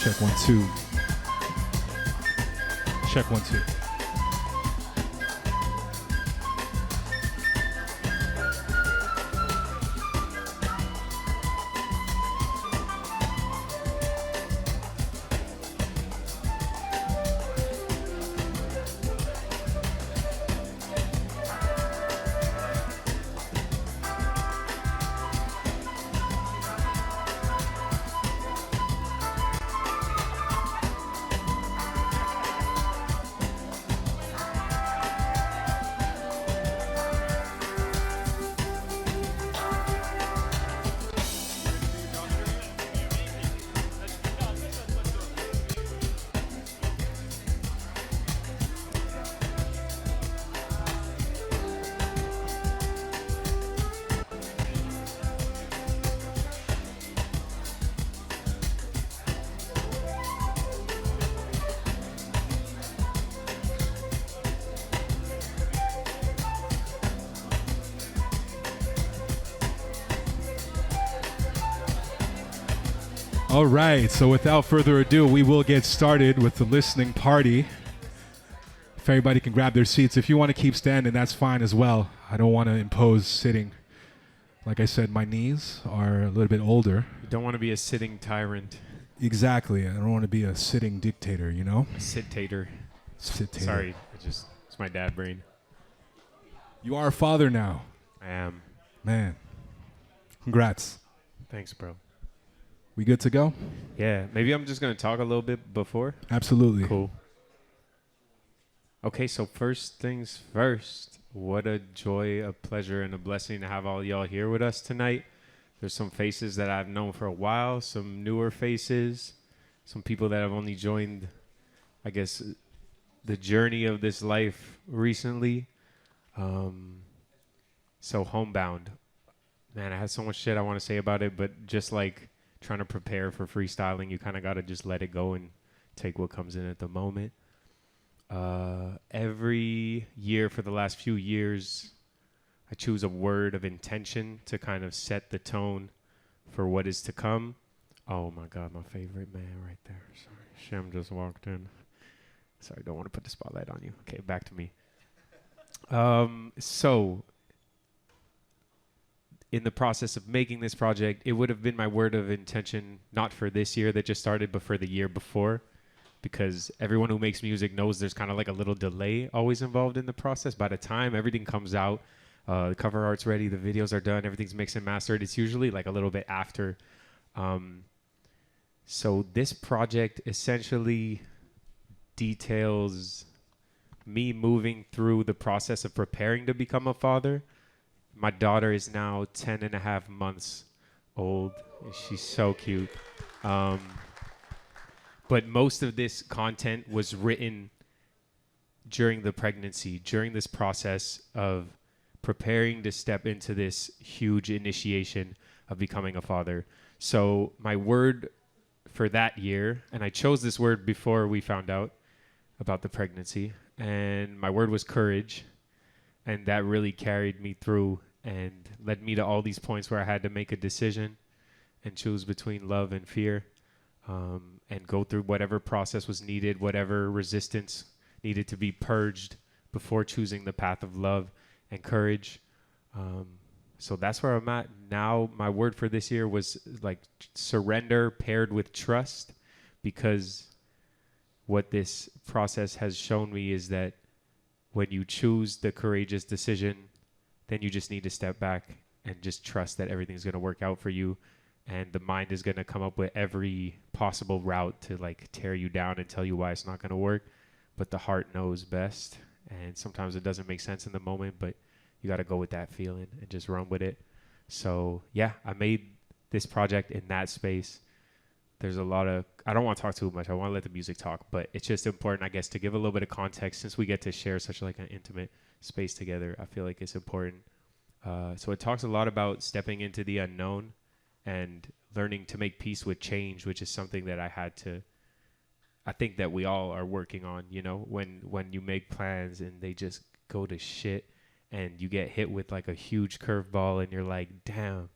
Check 1 2. Check 1 2. All right, so without further ado, we will get started with the listening party. If everybody can grab their seats. If you want to keep standing, that's fine as well. I don't want to impose sitting. Like I said, my knees are a little bit older. You don't want to be a sitting tyrant. Exactly. I don't want to be a sitting dictator, you know? A sit-tator. Sit-tator. Sorry, it's my dad brain. You are a father now. I am. Man, congrats. Thanks, bro. We good to go? Yeah, maybe I'm just going to talk a little bit before. Absolutely. Cool. Okay, so first things first. What a joy, a pleasure, and a blessing to have all y'all here with us tonight. There's some faces that I've known for a while, some newer faces, some people that have only joined, I guess, the journey of this life recently. So Homebound. Man, I have so much shit I want to say about it, but just like trying to prepare for freestyling, you kind of got to just let it go and take what comes in at the moment. Every year for the last few years, I choose a word of intention to kind of set the tone for what is to come. Oh my God, my favorite man right there. Sorry, Shem just walked in. Sorry, don't want to put the spotlight on you. Okay, back to me. So in the process of making this project, it would have been my word of intention, not for this year that just started, but for the year before, because everyone who makes music knows there's kind of like a little delay always involved in the process. By the time everything comes out, the cover art's ready, the videos are done, everything's mixed and mastered, it's usually like a little bit after. So this project essentially details me moving through the process of preparing to become a father. My daughter is now 10 and a half months old. She's so cute. But most of this content was written during the pregnancy, during this process of preparing to step into this huge initiation of becoming a father. So my word for that year, and I chose this word before we found out about the pregnancy, and my word was courage. And that really carried me through and led me to all these points where I had to make a decision and choose between love and fear, and go through whatever process was needed, whatever resistance needed to be purged before choosing the path of love and courage. So that's where I'm at now. My word for this year was like surrender paired with trust, because what this process has shown me is that when you choose the courageous decision, then you just need to step back and just trust that everything's going to work out for you. And the mind is going to come up with every possible route to like tear you down and tell you why it's not going to work. But the heart knows best. And sometimes it doesn't make sense in the moment, but you got to go with that feeling and just run with it. So yeah, I made this project in that space. There's a lot of, I don't want to talk too much. I want to let the music talk, but it's just important, I guess, to give a little bit of context since we get to share such like an intimate space together. I feel like it's important. So it talks a lot about stepping into the unknown and learning to make peace with change, which is something that I think that we all are working on, you know, when you make plans and they just go to shit and you get hit with like a huge curveball and you're like, damn,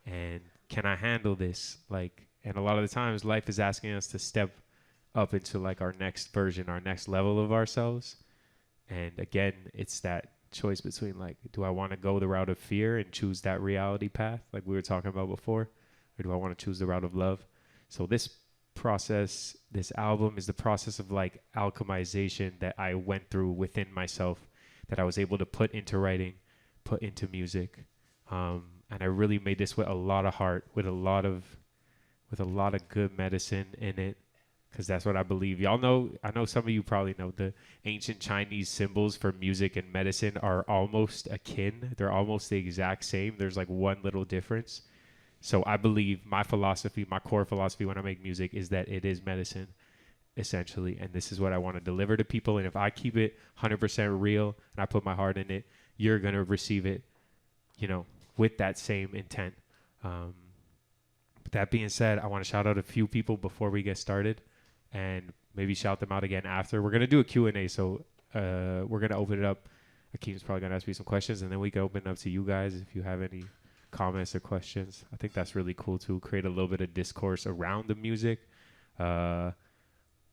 and can I handle this? Like, And a lot of the times life is asking us to step up into like our next version, our next level of ourselves. And again, it's that choice between like, do I want to go the route of fear and choose that reality path like we were talking about before, or do I want to choose the route of love? So this process, this album is the process of like alchemization that I went through within myself, that I was able to put into writing, put into music. And I really made this with a lot of heart, with a lot of good medicine in it, because that's what I believe. Y'all know, I know some of you probably know, the ancient Chinese symbols for music and medicine are almost akin. They're almost the exact same. There's like one little difference. So I believe my philosophy, my core philosophy when I make music is that it is medicine, essentially. And this is what I want to deliver to people. And if I keep it 100% real and I put my heart in it, you're going to receive it, you know, with that same intent. But that being said, I want to shout out a few people before we get started, and maybe shout them out again after. We're going to do a Q&A, so we're going to open it up. Akeem's probably going to ask me some questions, and then we can open it up to you guys if you have any comments or questions. I think that's really cool to create a little bit of discourse around the music.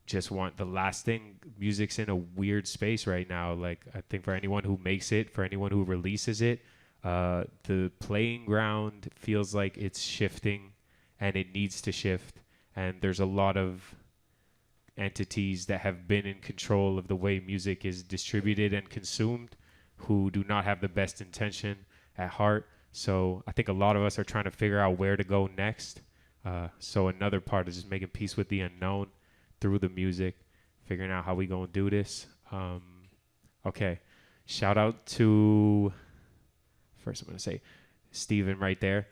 Just want the last thing, music's in a weird space right now. Like, I think for anyone who makes it, for anyone who releases it, the playing ground feels like it's shifting, and it needs to shift. And there's a lot of entities that have been in control of the way music is distributed and consumed who do not have the best intention at heart. So I think a lot of us are trying to figure out where to go next. So another part is just making peace with the unknown through the music, figuring out how we gonna do this. Okay, shout out to, first I'm gonna say Steven right there.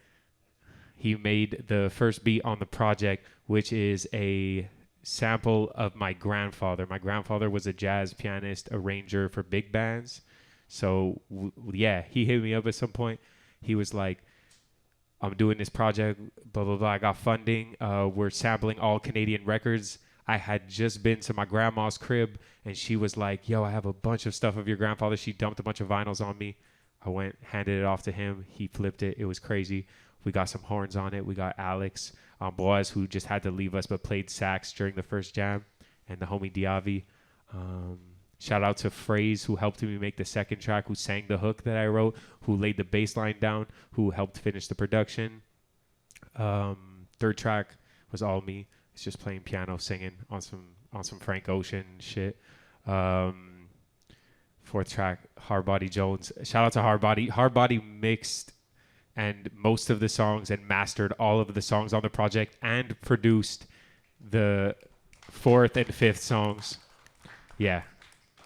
He made the first beat on the project, which is a sample of my grandfather. My grandfather was a jazz pianist, arranger for big bands. So yeah, he hit me up at some point. He was like, I'm doing this project, blah, blah, blah. I got funding. We're sampling all Canadian records. I had just been to my grandma's crib, and she was like, yo, I have a bunch of stuff of your grandfather. She dumped a bunch of vinyls on me. I went, handed it off to him. He flipped it. It was crazy. We got some horns on it. We got Alex Boaz, who just had to leave us but played sax during the first jam, and the homie Diavi. Shout out to Phrase, who helped me make the second track, who sang the hook that I wrote, who laid the bass line down, who helped finish the production. Third track was all me. It's just playing piano, singing on some Frank Ocean shit. Fourth track, Hardbody Jones. Shout out to Hardbody. Hardbody mixed and most of the songs and mastered all of the songs on the project and produced the fourth and fifth songs. Yeah,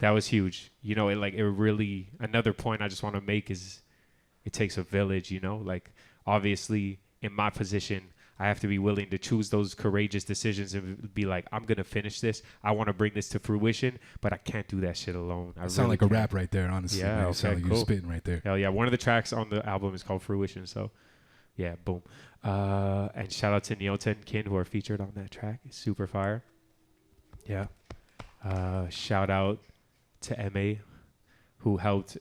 that was huge. You know, it really, another point I just want to make is it takes a village, you know? Like, obviously, in my position, I have to be willing to choose those courageous decisions and be like, I'm going to finish this. I want to bring this to fruition, but I can't do that shit alone. I sound like a rap right there, honestly. Yeah, man. okay, Sound like cool. you're spitting right there. Hell yeah. One of the tracks on the album is called Fruition, so yeah, boom. And shout out to Nyota and Kin, who are featured on that track. It's super fire. Yeah. Shout out to M.A., who helped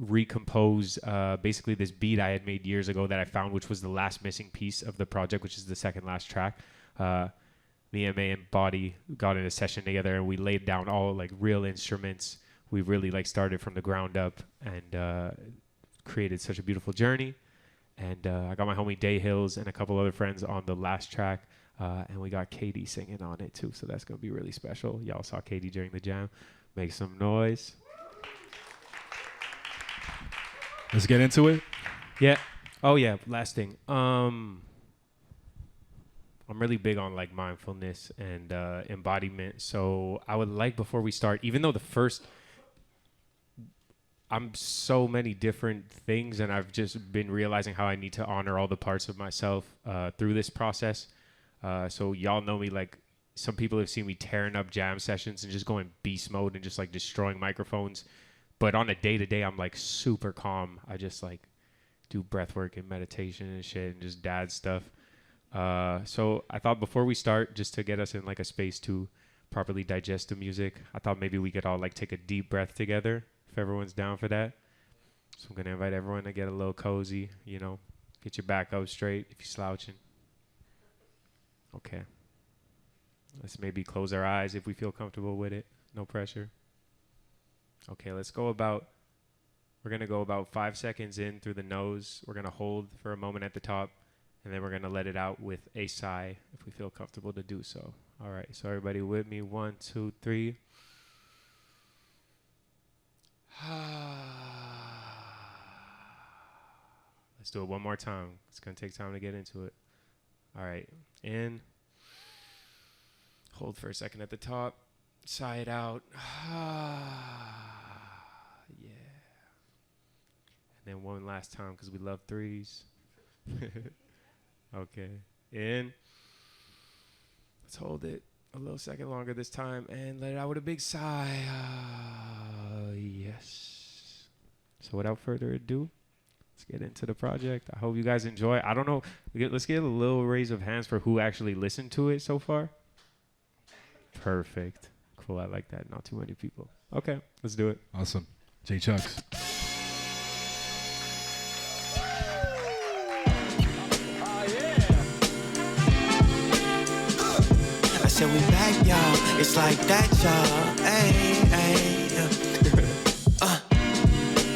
recompose basically this beat I had made years ago that I found, which was the last missing piece of the project, which is the second last track. Me, M.A., and Body got in a session together, and we laid down all like real instruments. We really like started from the ground up and created such a beautiful journey. And I got my homie Day Hills and a couple other friends on the last track, and we got Katie singing on it too, so that's gonna be really special. Y'all saw Katie during the jam. Make some noise. Let's get into it. Yeah. Oh yeah. Last thing. I'm really big on like mindfulness and embodiment. So I would like, before we start, even though I'm so many different things, and I've just been realizing how I need to honor all the parts of myself through this process. So y'all know me, like some people have seen me tearing up jam sessions and just going beast mode and just like destroying microphones. But on a day-to-day, I'm like super calm. I just like do breath work and meditation and shit and just dad stuff. So I thought before we start, just to get us in like a space to properly digest the music, I thought maybe we could all like take a deep breath together, if everyone's down for that. So I'm going to invite everyone to get a little cozy, you know, get your back up straight if you're slouching. Okay. Let's maybe close our eyes if we feel comfortable with it. No pressure. Okay, we're going to go about 5 seconds in through the nose. We're going to hold for a moment at the top, and then we're going to let it out with a sigh if we feel comfortable to do so. All right, so everybody with me. 1, 2, 3. Let's do it one more time. It's going to take time to get into it. All right, in. Hold for a second at the top. Sigh it out. Yeah. And then one last time because we love threes. Okay. In. Let's hold it a little second longer this time and let it out with a big sigh. Yes. So without further ado, let's get into the project. I hope you guys enjoy. I don't know. Let's get a little raise of hands for who actually listened to it so far. Perfect. Cool. I like that. Not too many people. Okay. Let's do it. Awesome. J Chucks. I said we back, y'all. It's like that, y'all. Hey, hey.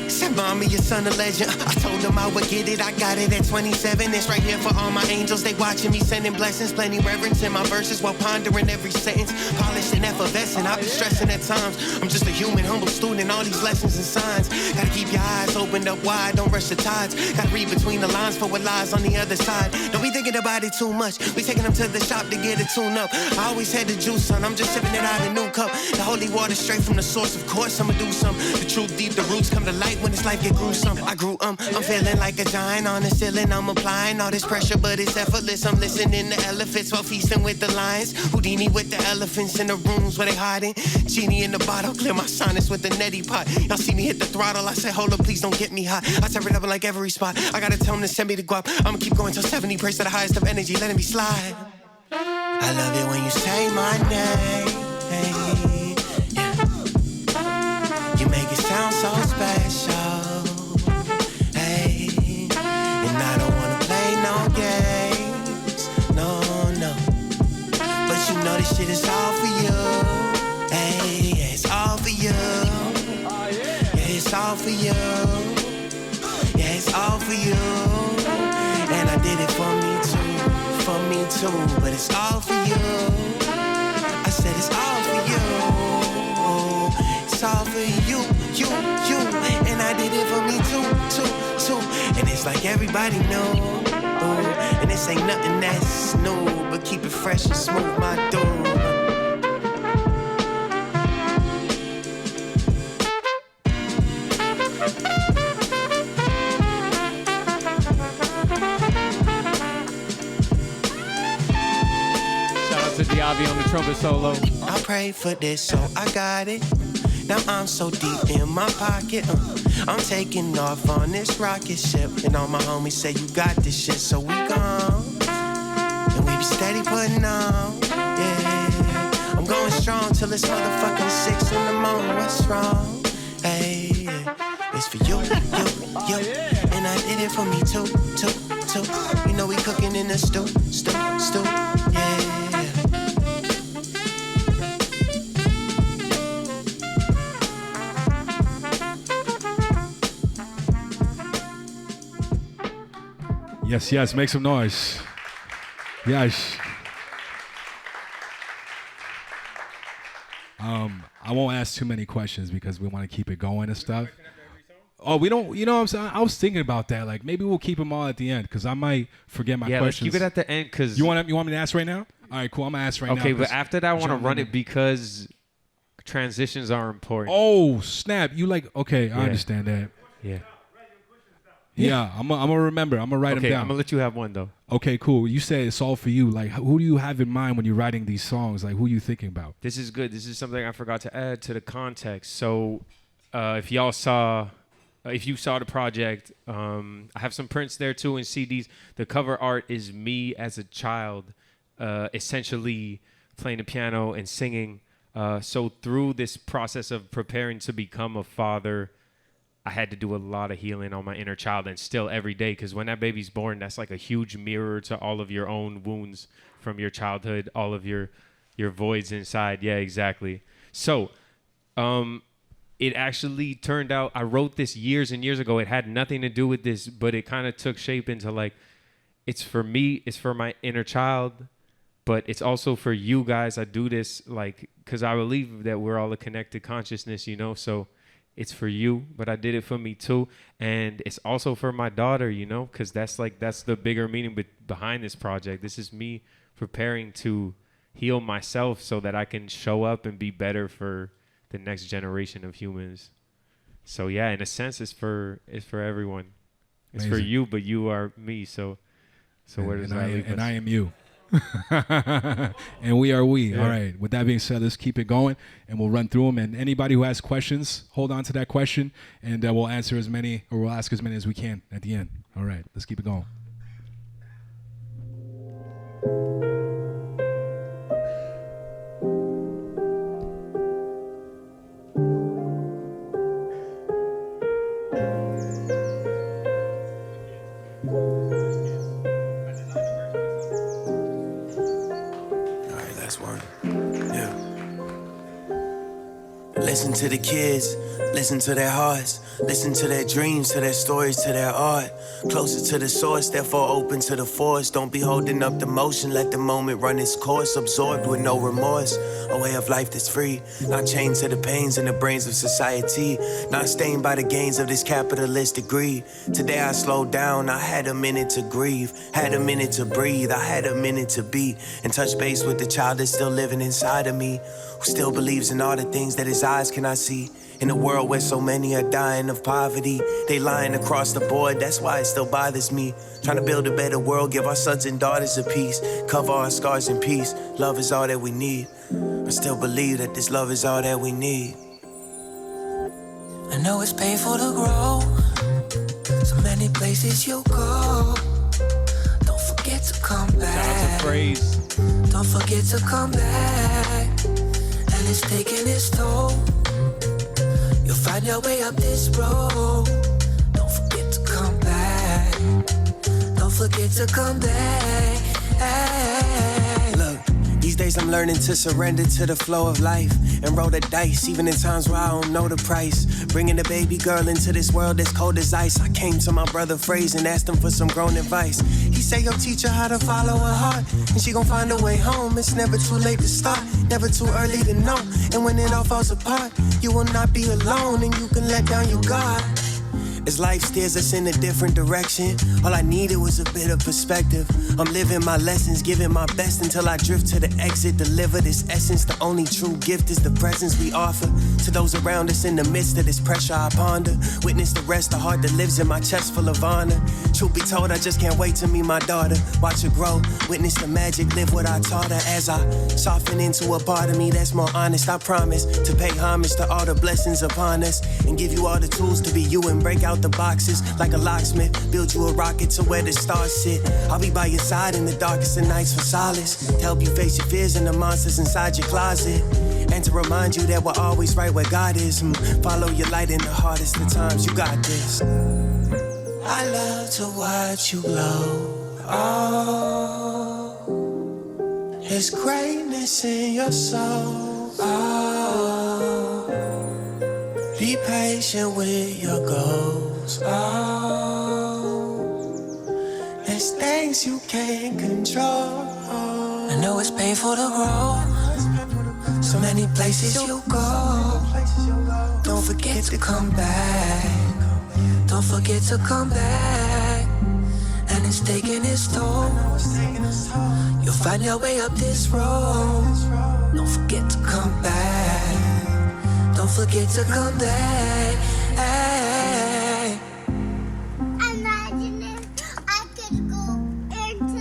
Said, mommy, your son a legend. I told him I would get it. I got it at 27. It's right here for all my angels. They watching me, sending blessings. Plenty reverence in my verses while pondering every sentence. Polished and effervescent. I be stressing at times. I'm just a human, humble student. All these lessons and signs. Gotta keep your eyes opened up wide. Don't rush the tides. Gotta read between the lines for what lies on the other side. Don't be thinking about it too much. We taking them to the shop to get it tuned up. I always had the juice, son. I'm just sipping it out of a new cup. The holy water straight from the source. Of course, I'ma do some. The truth deep, the roots come to light when this life get gruesome. I grew I'm feeling like a giant on the ceiling. I'm applying all this pressure, but it's effortless. I'm listening to elephants while feasting with the lions. Houdini with the elephants in the rooms where they hiding. Genie in the bottle, clear my sinus with the neti pot. Y'all see me hit the throttle. I say, hold up, please don't get me hot. I tear it up in like every spot. I gotta tell them to send me the guap. I'ma keep going till 70. Praise to the highest of energy, letting me slide. I love it when you say my name. Yeah. You make it sound so special. But you know this shit is all for you. Hey, yeah, it's all for you. Yeah, it's all for you. Yeah, it's all for you. And I did it for me too. But it's all for you. I said it's all for you. It's all for you. And I did it for me too. And it's like everybody knows. And this ain't nothing that's new, but keep it fresh and smooth, my dude. Shout out to Diaby on the trumpet solo. I prayed for this, so I got it. Now I'm so deep in my pocket. I'm taking off on this rocket ship. And all my homies say you got this shit, so we gone. And we be steady putting on. Yeah, I'm going strong till it's motherfucking 6 in the morning. What's wrong? Hey, yeah. It's for you. And I did it for me too. You know we cooking in the stew. Yeah. Yes, make some noise. Yes. I won't ask too many questions because we want to keep it going and stuff. Oh, we don't, you know what I'm saying? I was thinking about that. Like, maybe we'll keep them all at the end because I might forget my questions. Let's keep it at the end because... You want me to ask right now? All right, cool. I'm going to ask right now. Okay, but after that, I want to run it because transitions are important. Oh, snap. Okay, I understand that. Yeah, I'm gonna remember. I'm gonna write them down. I'm gonna let you have one though. Okay, cool. You said it's all for you. Like, who do you have in mind when you're writing these songs? Like, who are you thinking about? This is good. This is something I forgot to add to the context. So, if you saw the project, I have some prints there too and CDs. The cover art is me as a child, essentially playing the piano and singing. So through this process of preparing to become a father, I had to do a lot of healing on my inner child, and still every day, because when that baby's born, that's like a huge mirror to all of your own wounds from your childhood, all of your voids inside. Yeah, exactly. So it actually turned out, I wrote this years and years ago. It had nothing to do with this, but it kind of took shape into like, it's for me, it's for my inner child, but it's also for you guys. I do this like, because I believe that we're all a connected consciousness, you know, so it's for you, but I did it for me too. And it's also for my daughter, you know, because that's the bigger meaning behind this project. This is me preparing to heal myself so that I can show up and be better for the next generation of humans. So yeah, in a sense, it's for everyone. It's Amazing. for you, but you are me. So where does that leave us? And I am you. And we are we. Yeah. All right. With that being said, let's keep it going, and we'll run through them. And anybody who has questions, hold on to that question, and we'll answer as many, or we'll ask as many as we can at the end. All right. Let's keep it going. Listen to the kids, listen to their hearts, listen to their dreams, to their stories, to their art. Closer to the source, therefore open to the force. Don't be holding up the motion, let the moment run its course. Absorbed with no remorse, a way of life that's free. Not chained to the pains and the brains of society. Not stained by the gains of this capitalistic greed. Today I slowed down, I had a minute to grieve. Had a minute to breathe, I had a minute to be. And touch base with the child that's still living inside of me. Who still believes in all the things that his eyes cannot see. In a world where so many are dying of poverty, they lying across the board, that's why it still bothers me. Trying to build a better world, give our sons and daughters a peace. Cover our scars in peace, love is all that we need. I still believe that this love is all that we need. I know it's painful to grow, so many places you go. Don't forget to come back. Phrase. Don't forget to come back. And it's taking its toll. You'll find your way up this road. Don't forget to come back. Don't forget to come back. Look, these days I'm learning to surrender to the flow of life and roll the dice, even in times where I don't know the price. Bringing a baby girl into this world that's cold as ice. I came to my brother Phrase and asked him for some grown advice. He said, yo, teach her how to follow her heart, and she gon' find her way home. It's never too late to start, never too early to know. And when it all falls apart, you will not be alone, and you can let down your guard. As life steers us in a different direction, all I needed was a bit of perspective. I'm living my lessons, giving my best until I drift to the exit. Deliver this essence, the only true gift is the presence we offer to those around us in the midst of this pressure I ponder. Witness the rest, the heart that lives in my chest full of honor. Truth be told, I just can't wait to meet my daughter. Watch her grow, witness the magic, live what I taught her. As I soften into a part of me that's more honest, I promise to pay homage to all the blessings upon us and give you all the tools to be you and break out the boxes like a locksmith. Build you a rocket to where the stars sit. I'll be by your side in the darkest of nights for solace, to help you face your fears and the monsters inside your closet, and to remind you that we're always right where God is. Follow your light in the hardest of times. You got this. I love to watch you glow. Oh, there's greatness in your soul. Oh, be patient with your goals. Oh, there's things you can't control. I know it's painful to grow. So many places you go. Don't forget to come back. Don't forget to come back. And it's taking its toll. You'll find your way up this road. Don't forget to come back. Don't forget to come back. Imagine if I could go into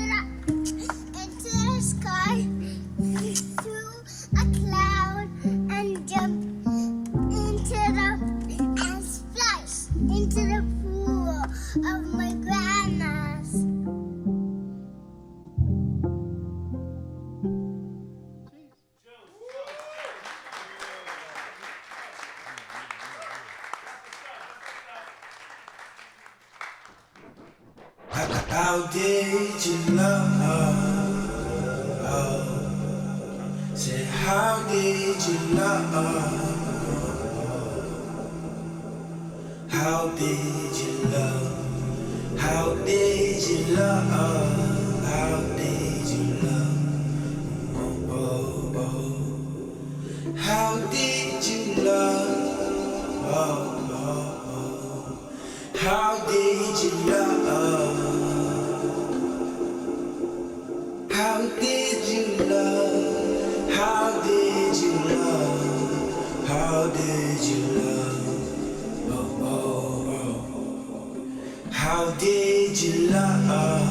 the sky, through a cloud, and jump and splash into the pool of my grandma's. How did you love? Said, how did you love? How did you love? How did you love? How did you love? Oh, oh, oh. How did you love? Oh, oh, oh. How did you love? How did you love? How did you love? How did you love? Oh, oh, oh. How did you love?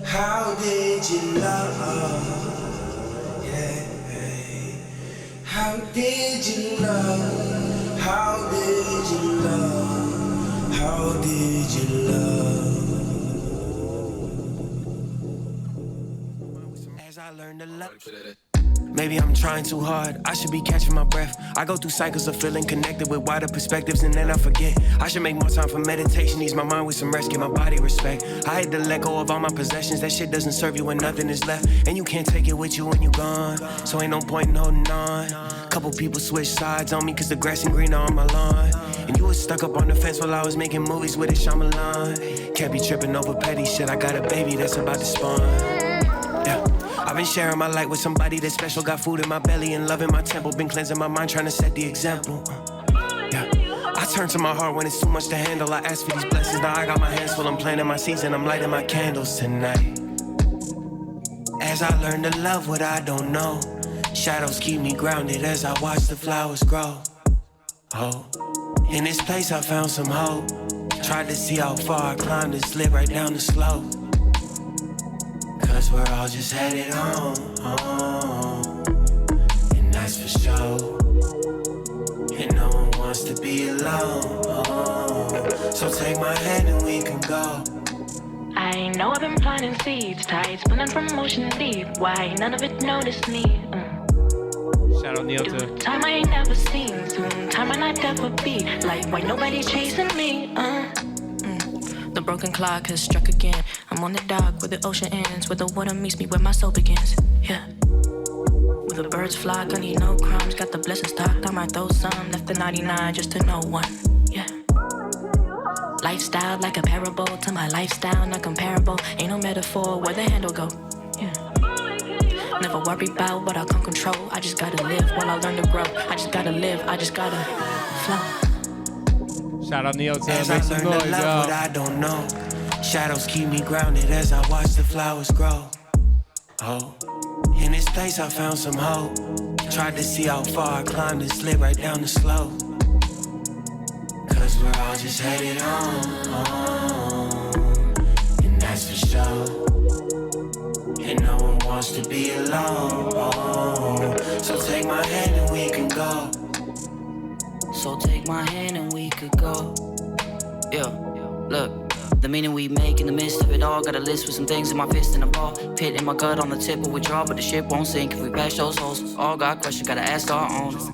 How did you love? Yeah. How did you love? How did you love? How did you love? As I learned to love. Maybe I'm trying too hard, I should be catching my breath. I go through cycles of feeling connected with wider perspectives and then I forget. I should make more time for meditation, ease my mind with some rest, give my body respect. I had to let go of all my possessions, that shit doesn't serve you when nothing is left. And you can't take it with you when you gone, so ain't no point in holding on. Couple people switch sides on me cause the grass ain't greener on my lawn. And you was stuck up on the fence while I was making movies with a Shyamalan. Can't be tripping over petty shit, I got a baby that's about to spawn. Yeah. I've been sharing my light with somebody that's special. Got food in my belly and love in my temple. Been cleansing my mind, trying to set the example. Yeah. I turn to my heart when it's too much to handle. I ask for these blessings, now I got my hands full. I'm planting my seeds and I'm lighting my candles tonight. As I learn to love what I don't know, shadows keep me grounded as I watch the flowers grow. Oh, in this place I found some hope. Tried to see how far I climbed and slid right down the slope. Cause we're all just headed home, and that's for sure. And no one wants to be alone, so take my hand and we can go. I know I've been planting seeds, tides spinning from ocean deep. Why none of it noticed me? Shout out Neil to Time I ain't never seen, soon time I not ever be. Like why nobody chasing me? The broken clock has struck again. I'm on the dock where the ocean ends, where the water meets me, where my soul begins. Yeah. Where the birds flock, I need no crumbs. Got the blessings stocked, I might throw some. Left the 99 just to know one. Yeah. Lifestyle like a parable to my lifestyle, not comparable. Ain't no metaphor where the handle go. Yeah. Never worry about what I can't control. I just gotta live while I learn to grow. I just gotta live, I just gotta flow. shout out Neil to as make I some learn noise, to love y'all. what I don't know. Shadows keep me grounded as I watch the flowers grow. Oh, in this place I found some hope. Tried to see how far I climbed and slid right down the slope. Cause we're all just headed home, and that's for sure. And no one wants to be alone, so take my hand and we can go. So take my hand and we could go. Yeah, look, the meaning we make in the midst of it all. Got a list with some things in my fist and a ball. Pit in my gut on the tip of withdrawal, but the ship won't sink if we patch those holes. All got questions, gotta ask our own.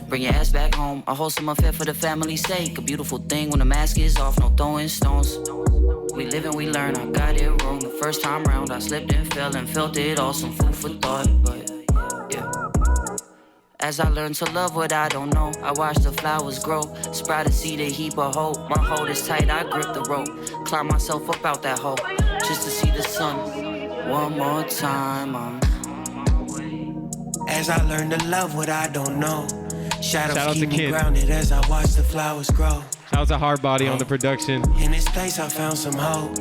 Bring your ass back home, a wholesome affair for the family's sake. A beautiful thing when the mask is off, no throwing stones. We live and we learn, I got it wrong. The first time round I slipped and fell and felt it all, some food for thought, but yeah. As I learn to love what I don't know, I watch the flowers grow. Sprout a seed, a heap of hope. My hold is tight, I grip the rope. Climb myself up out that hole, just to see the sun. One more time, As I learn to love what I don't know. Shadows Shout out keep to me Kid. grounded as I watch the flowers grow. Shout out to Hardbody on the production. In this place I found some hope.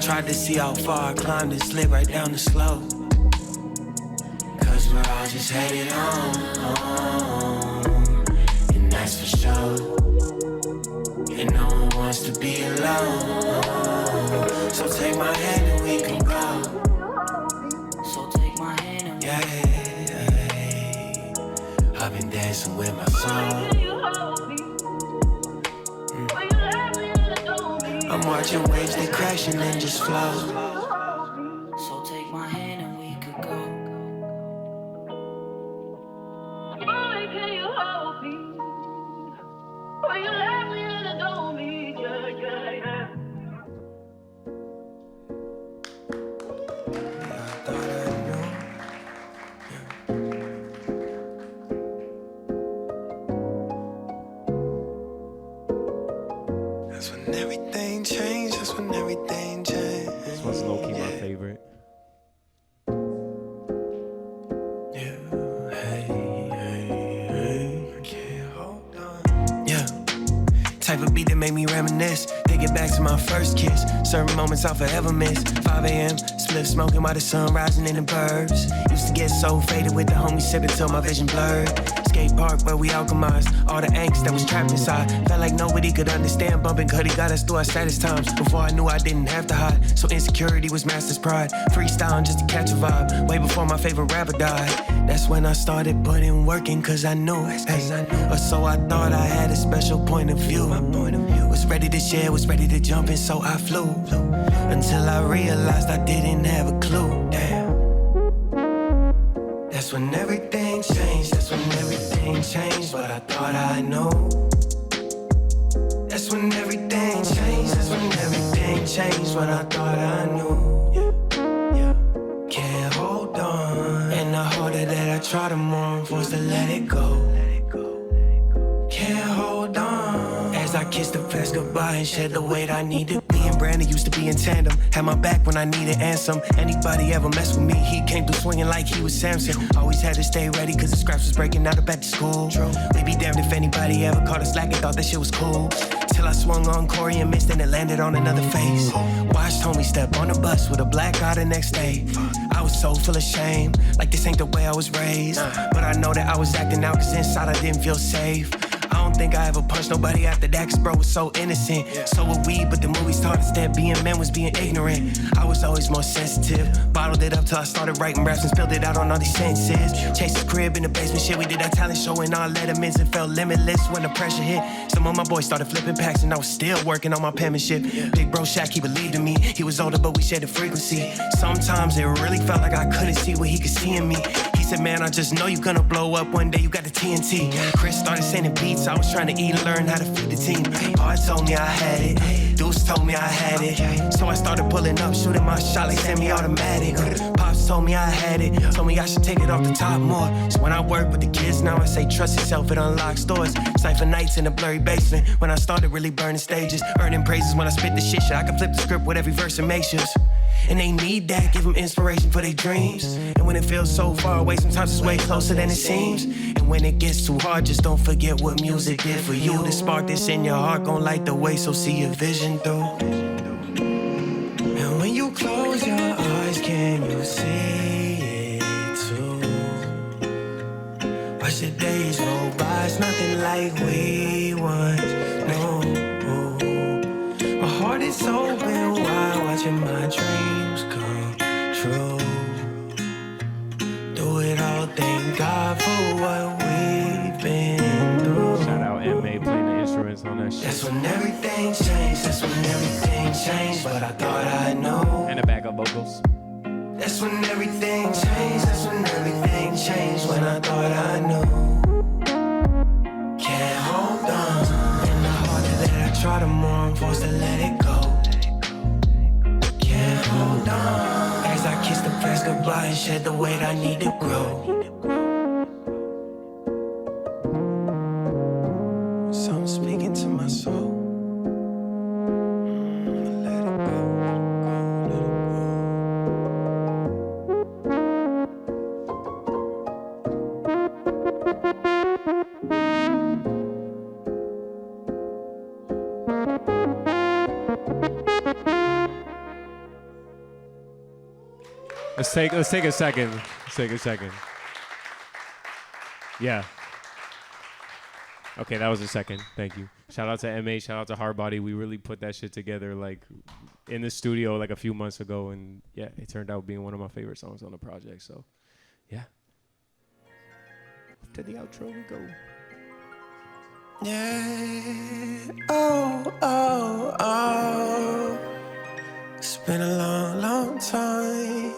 Tried to see how far I climbed and slid right down the slope. Cause we're all just headed home, and that's for sure. And no one wants to be alone, so take my hand and we can go. so take my hand and Yeah, I've been dancing with my soul. I'm watching waves, they crash and then just flow. so take my hand and we could go. Boy, can you hold me? Will you let me and adore me? Yeah, yeah, yeah. was low-key my favorite. Type of beat that made me reminisce. Take it back to my first kiss. Certain moments I'll forever miss. 5 a.m. Split smoking while the sun rising in the burbs. Used to get so faded with the homies sipping till my vision blurred. Skate park where we alchemized all the angst that was trapped inside. Felt like nobody could understand. Bumping Cuddy got us through our saddest times. Before I knew I didn't have to hide. So insecurity was master's pride. Freestyling just to catch a vibe. Way before my favorite rapper died. That's when I started putting work in, cause I knew. Or so I thought I had a special point of view. My point of view was ready to share, was ready to jump in, so I flew. Until I realized I didn't have a clue. Damn. That's when everything changed. That's when everything changed. What I thought I knew. That's when everything changed. That's when everything changed. What I thought I knew. Yeah. Can't hold on. And the harder that I try, the more I'm forced to let it go. Can't hold on. As I kiss the past goodbye and shed the weight I needed. Me and Brandon used to be in tandem. Had my back when I needed answer. Anybody ever mess with me, he came through swinging like he was Samson. Always had to stay ready cause the scraps was breaking out of back to school. We be damned if anybody ever caught us slack and thought that shit was cool. Till I swung on Corey and missed and it landed on another face. Watched homie step on the bus with a black eye the next day. I was so full of shame, like this ain't the way I was raised. But I know that I was acting out cause inside I didn't feel safe. I don't think I ever punched nobody after that cause bro was so innocent. So were we, but the movies taught us that being men was being ignorant. I was always more sensitive. Bottled it up till I started writing raps and spilled it out on all these sentences. Chased his crib in the basement, shit, we did that talent show in our lettermans and felt limitless when the pressure hit. Some of my boys started flipping packs and I was still working on my penmanship. Big bro Shaq, he believed in me. He was older, but we shared the frequency. Sometimes it really felt like I couldn't see what he could see in me. He said, man, I just know you're gonna blow up one day, you got the TNT. Chris started sending beats, I was trying to eat and learn how to feed the team. Art told me I had it, Deuce told me I had it. So I started pulling up, shooting my shot like semi-automatic. Pops told me I had it, told me I should take it off the top more. So when I work with the kids now, I say trust yourself, it unlocks doors. Cypher nights in a blurry basement, when I started really burning stages. Earning praises when I spit the shit I can flip the script with every verse and make sure. And they need that, give them inspiration for their dreams. And when it feels so far away, sometimes it's way closer than it seems. And when it gets too hard, just don't forget what music did for you. The spark that's in your heart gon' light the way, so see your vision through. And when you close your eyes, can you see it too? Watch the days roll by, it's nothing like we once knew. My heart is open wide, watching my dreams come true. Do it all, thank God for what we've been through. Shout out M.A. playing the instruments on that shit. That's when everything changed, that's when everything changed, but I thought I knew. And the backup vocals. That's when everything changed, that's when everything changed, when I thought I knew. Can't hold on, and the harder that I try, the more I'm forced to let it go. Can't hold on, as I kiss the past goodbye and shed the weight I need to grow. Something speaking to my soul. Let it go, let it go. Let's take a second. Let's take a second. Yeah. Okay, that was a second. Thank you. Shout out to M.A. Shout out to Hardbody. We really put that shit together like in the studio like a few months ago, and yeah, it turned out being one of my favorite songs on the project. So, yeah. To the outro we go. Yeah. Oh, oh, oh. It's been a long, long time.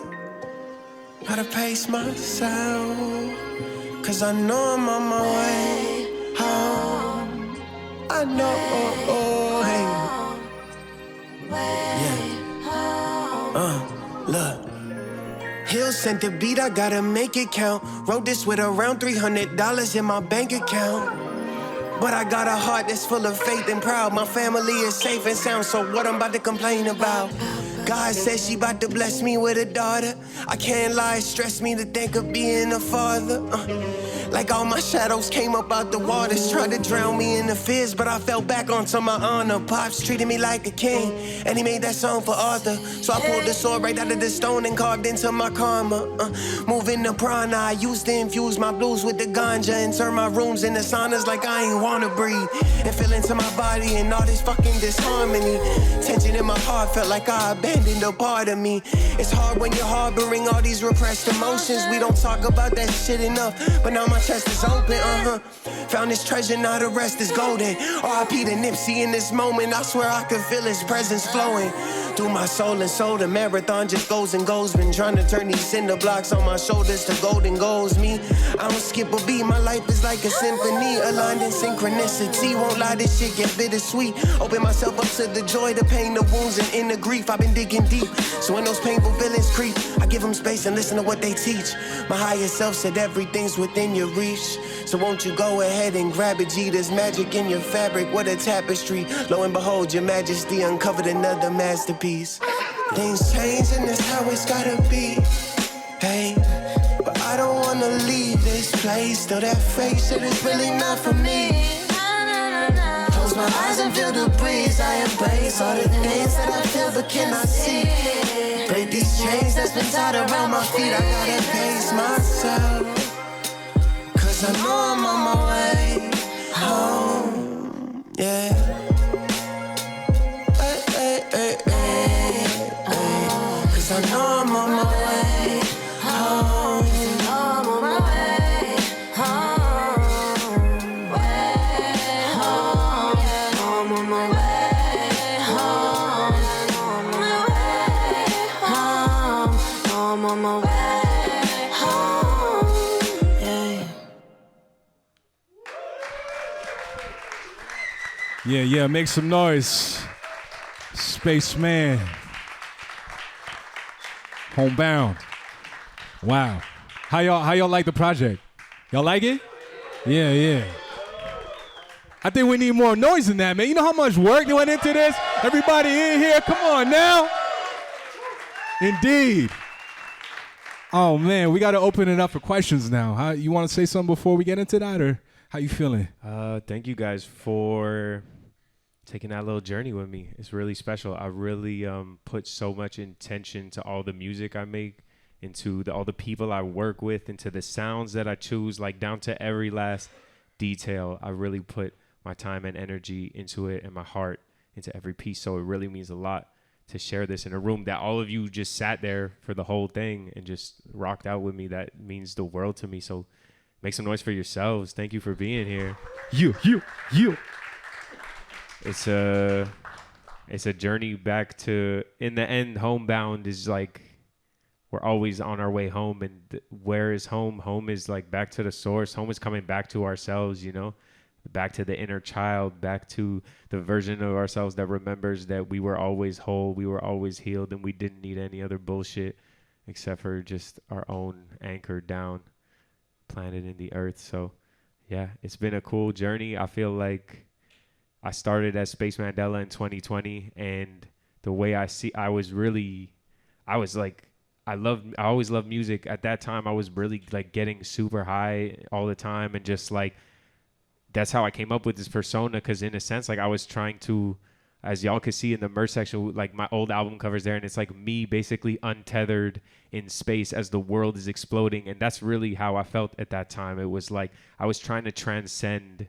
Gotta pace myself, cause I know I'm on my way home. I know, yeah. Look. Hill sent the beat, I gotta make it count. Wrote this with around $300 in my bank account. But I got a heart that's full of faith and proud. My family is safe and sound, so what I'm about to complain about? God says she about to bless me with a daughter. I can't lie, it stressed me to think of being a father. Like all my shadows came up out the waters, tried to drown me in the fears, but I fell back onto my honor. Pops treated me like a king, and he made that song for Arthur. So I pulled the sword right out of the stone and carved into my karma. Moving the prana, I used to infuse my blues with the ganja and turn my rooms into saunas like I ain't wanna breathe. And feel into my body and all this fucking disharmony. Tension in my heart felt like I abandoned a part of me. It's hard when you're harboring all these repressed emotions. We don't talk about that shit enough, but now my chest is open, Found this treasure, now the rest is golden. R.I.P. to Nipsey in this moment. I swear I can feel his presence flowing through my soul and soul. The marathon just goes and goes. Been trying to turn these cinder blocks on my shoulders to golden goals. Me, I don't skip a beat. My life is like a symphony, aligned in synchronicity. Won't lie, this shit get bittersweet. Open myself up to the joy, the pain, the wounds, and inner grief. I've been digging deep, so when those painful feelings creep, I give them space and listen to what they teach. My higher self said everything's within your reach. So won't you go ahead and grab it, G? There's magic in your fabric, what a tapestry. Lo and behold, your majesty uncovered another masterpiece. Things change and that's how it's gotta be. Hey, but I don't wanna leave this place. Though that fake shit is really not for me. Close my eyes and feel the breeze. I embrace all the things that I feel but cannot see. Break these chains that's been tied around my feet. I gotta pace myself, cause I know I'm on my way home, yeah. Hey, hey, hey, hey, hey. Cause I know I'm on my way home. I'm on my way home, way home. I'm on my way home. I'm on my way home. I'm on my way home, yeah. Yeah, make some noise. Spaceman Homebound. Wow. How y'all like the project? Y'all like it? Yeah. I think we need more noise than that, man. You know how much work that went into this? Everybody in here, come on now. Indeed. Oh man, we got to open it up for questions now. You want to say something before we get into that, or how you feeling? Thank you guys for taking that little journey with me. It's really special. I really put so much intention to all the music I make, into all the people I work with, into the sounds that I choose, like down to every last detail. I really put my time and energy into it and my heart into every piece. So it really means a lot to share this in a room that all of you just sat there for the whole thing and just rocked out with me. That means the world to me. So make some noise for yourselves. Thank you for being here. You. It's a journey back to, in the end, homebound is like, we're always on our way home. And where is home? Home is like back to the source. Home is coming back to ourselves, you know, back to the inner child, back to the version of ourselves that remembers that we were always whole, we were always healed, and we didn't need any other bullshit except for just our own anchor down, planted in the earth. So yeah, it's been a cool journey. I feel like I started as Spaceman Dela in 2020, and the way I always loved music. At that time, I was really like getting super high all the time, and just like, that's how I came up with this persona. Because in a sense, like, I was trying to, as y'all can see in the merch section, like my old album covers there, and it's like me basically untethered in space as the world is exploding. And that's really how I felt at that time. It was like I was trying to transcend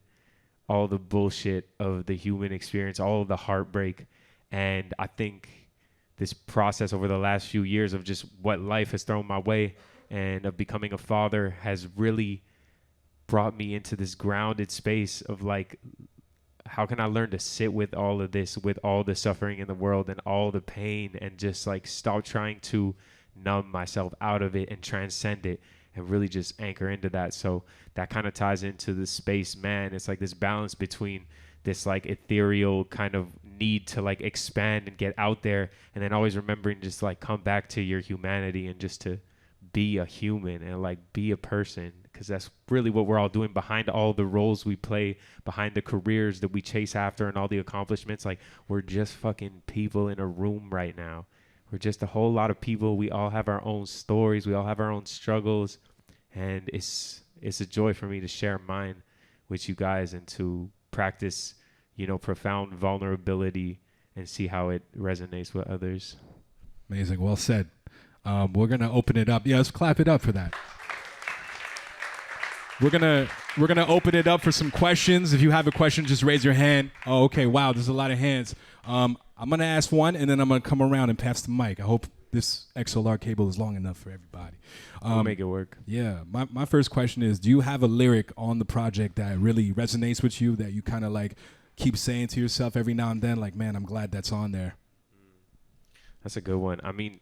all the bullshit of the human experience, all of the heartbreak. And I think this process over the last few years of just what life has thrown my way and of becoming a father has really brought me into this grounded space of like, how can I learn to sit with all of this, with all the suffering in the world and all the pain, and just like stop trying to numb myself out of it and transcend it and really just anchor into that. So that kind of ties into the space man. It's like this balance between this like ethereal kind of need to like expand and get out there, and then always remembering just like come back to your humanity and just to be a human and like be a person, because that's really what we're all doing behind all the roles we play, behind the careers that we chase after and all the accomplishments. Like, we're just fucking people in a room right now. We're just a whole lot of people. We all have our own stories. We all have our own struggles. And it's a joy for me to share mine with you guys and to practice, profound vulnerability and see how it resonates with others. Amazing. Well said. We're going to open it up. Yeah, let's clap it up for that. We're gonna open it up for some questions. If you have a question, just raise your hand. Oh, okay. Wow, there's a lot of hands. I'm gonna ask one, and then I'm gonna come around and pass the mic. I hope this XLR cable is long enough for everybody. We'll make it work. Yeah. My first question is: do you have a lyric on the project that really resonates with you, that you kind of like keep saying to yourself every now and then, like, man, I'm glad that's on there? That's a good one. I mean,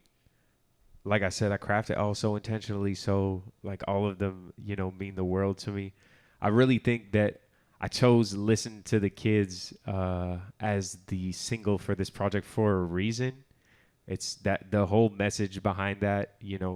like I said, I craft it all so intentionally, so like all of them, mean the world to me. I really think that I chose "Listen to the Kids" as the single for this project for a reason. It's that the whole message behind that,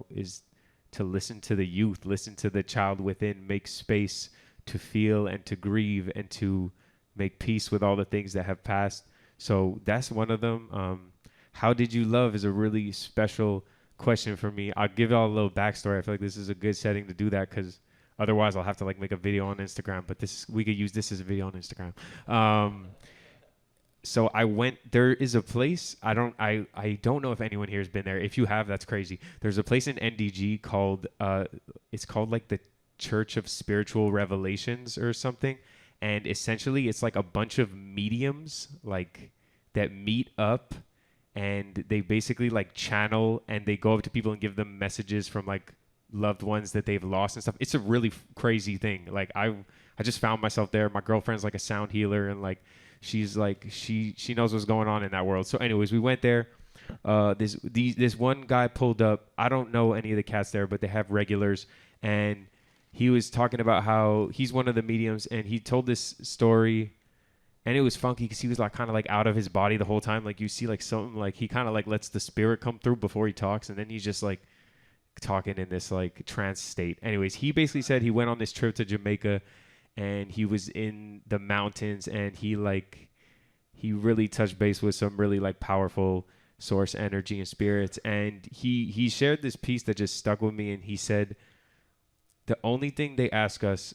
is to listen to the youth, listen to the child within, make space to feel and to grieve and to make peace with all the things that have passed. So that's one of them. How Did You Love is a really special question for me. I'll give y'all a little backstory. I feel like this is a good setting to do that, because otherwise I'll have to like make a video on Instagram, but we could use this as a video on Instagram. So there is a place, I don't know if anyone here has been there. If you have, that's crazy. There's a place in NDG called it's called like the Church of Spiritual Revelations or something, and essentially it's like a bunch of mediums like that meet up, and they basically like channel, and they go up to people and give them messages from like loved ones that they've lost and stuff. It's a really crazy thing. Like I just found myself there. My girlfriend's like a sound healer, and like she's like she knows what's going on in that world. So anyways, we went there. This one guy pulled up. I don't know any of the cats there, but they have regulars, and he was talking about how he's one of the mediums, and he told this story. And it was funky because he was like kind of like out of his body the whole time. Like you see like something like he kind of like lets the spirit come through before he talks. And then he's just like talking in this like trance state. Anyways, he basically said he went on this trip to Jamaica, and he was in the mountains, and he really touched base with some really like powerful source energy and spirits. And he shared this piece that just stuck with me. And he said, the only thing they ask us,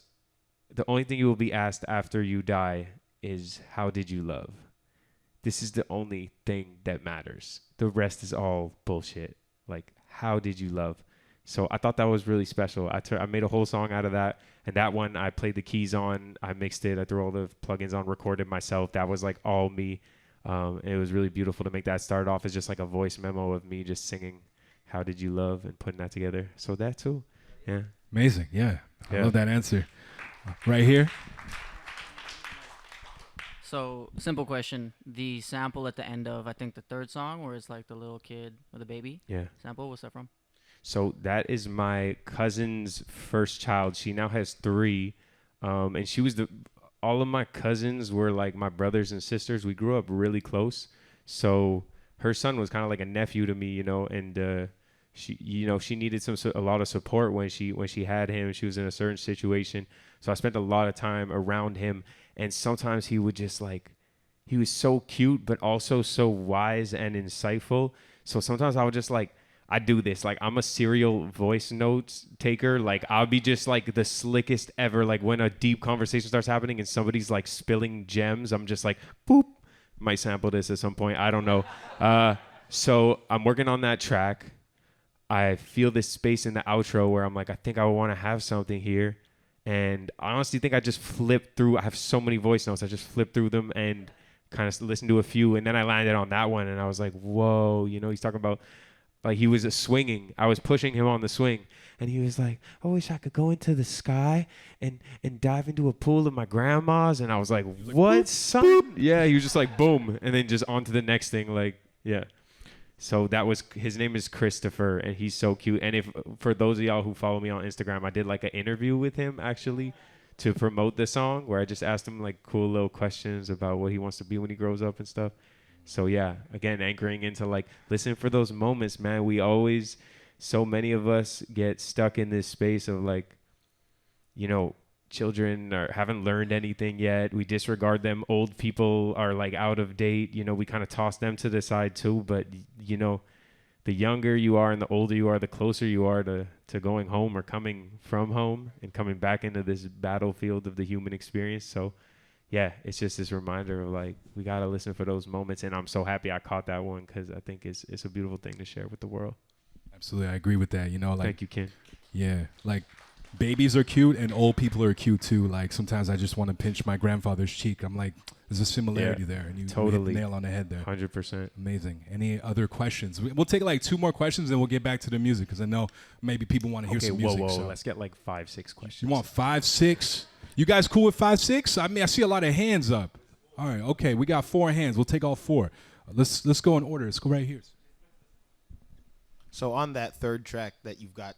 the only thing you will be asked after you die is, how did you love? This is the only thing that matters. The rest is all bullshit. Like, how did you love? So I thought that was really special. I made a whole song out of that. And that one I played the keys on. I mixed it. I threw all the plugins on, recorded myself. That was like all me. It was really beautiful to make that start off as just like a voice memo of me just singing "How Did You Love" and putting that together. So that too. Yeah. Amazing. Yeah. I love that answer. Right here. So, simple question. The sample at the end of, I think, the third song, where it's like the little kid or the baby sample, what's that from? So that is my cousin's first child. She now has 3. And she was all of my cousins were like my brothers and sisters. We grew up really close. So her son was kind of like a nephew to me, and she needed a lot of support when she had him. She was in a certain situation. So I spent a lot of time around him. And sometimes he would just like, he was so cute, but also so wise and insightful. So sometimes I would just like, I do this. Like, I'm a serial voice notes taker. Like, I'll be just like the slickest ever. Like, when a deep conversation starts happening and somebody's like spilling gems, I'm just like, boop. Might sample this at some point. I don't know. So I'm working on that track. I feel this space in the outro where I'm like, I think I want to have something here. And I honestly think I just flipped through. I have so many voice notes. I just flipped through them and kind of listened to a few. And then I landed on that one. And I was like, whoa, he's talking about, like, he was swinging. I was pushing him on the swing. And he was like, I wish I could go into the sky and dive into a pool of my grandma's. And I was like, what, son? Yeah, he was just like, boom. And then just on to the next thing. Like, yeah. So his name is Christopher, and he's so cute. And for those of y'all who follow me on Instagram, I did like an interview with him actually to promote the song, where I just asked him like cool little questions about what he wants to be when he grows up and stuff. So yeah, again, anchoring into like, listen for those moments, man. So many of us get stuck in this space of like, children haven't learned anything yet. We disregard them. Old people are like out of date. We kind of toss them to the side too. But, the younger you are and the older you are, the closer you are to going home or coming from home and coming back into this battlefield of the human experience. So yeah, it's just this reminder of like, we got to listen for those moments. And I'm so happy I caught that one, because I think it's a beautiful thing to share with the world. Absolutely. I agree with that. You know, like, thank you, Ken. Yeah. Like, babies are cute and old people are cute too. Like, sometimes I just want to pinch my grandfather's cheek. I'm like, there's a similarity there. And you hit the nail on the head there. 100%. Amazing. Any other questions? We'll take like 2 more questions and we'll get back to the music, because I know maybe people want to hear some music. Whoa. So. Let's get like 5-6 questions. You want 5, 6? You guys cool with 5, 6? I mean, I see a lot of hands up. All right. Okay. We got 4 hands. We'll take all 4. Let's go in order. Let's go right here. So on that third track that you've got,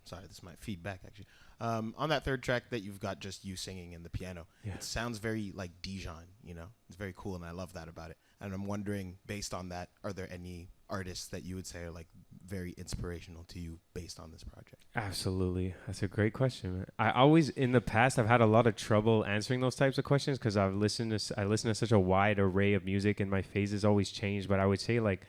sorry, this might feedback actually. On that third track that you've got just you singing and the piano, it sounds very like Dijon, you know? It's very cool, and I love that about it. And I'm wondering, based on that, are there any artists that you would say are like very inspirational to you based on this project? Absolutely. That's a great question, man. I always, in the past, I've had a lot of trouble answering those types of questions, because I listen to such a wide array of music, and my phases always change. But I would say, like,